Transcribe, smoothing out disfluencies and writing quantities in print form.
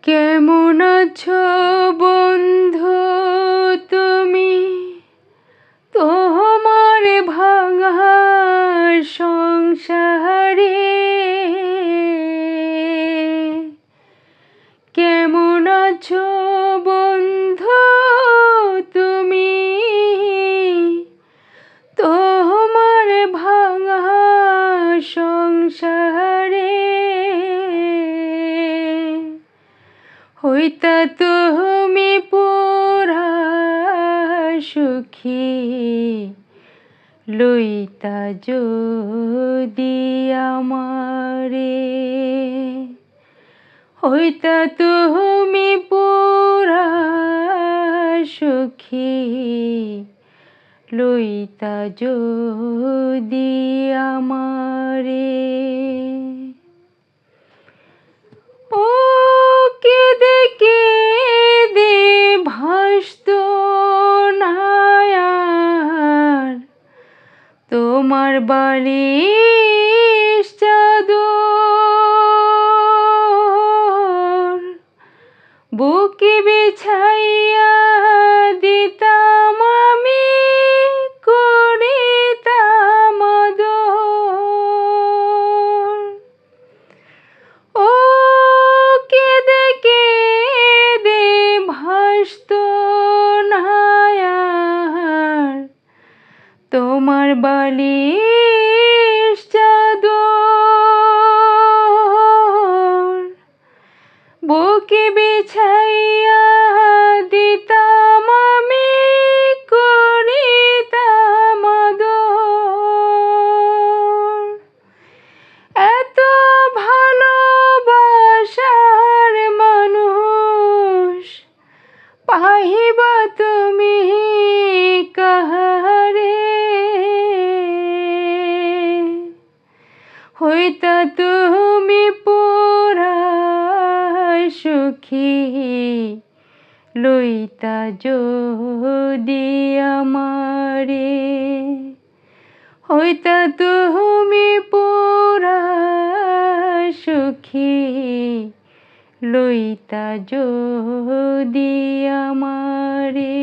কেমন আছো বন্ধু তুমি? তোমার ভাঙা সংসারে কেমন আছো বন্ধু তুমি? তোমার ভাঙা সংসারে হইতা তুমি পুরা সুখী, লইতা যদি আমারে। হইতা তুমি পুরা সুখী, লইতা যদি আমারে। ও কেঁদে কেঁদে ভাসতো না আর তোমার বালিশ চাদর, বুকে বিছাইয়া দিতাম আমি, করিতাম আদর। ও কেঁদে কেঁদে ভাসতো না আর তোমার বালিশ চাদর, বুকে বিছাইয়া দিতাম আমি, করিতাম আদর। এত ভালোবাসার মানুষ পাহিবা তুমি কাহারে? হইতা তুমি পুরা সুখী, লইতা যদি আমারে। হইতা তুমি পুরা সুখী, লইতা যদি আমারে।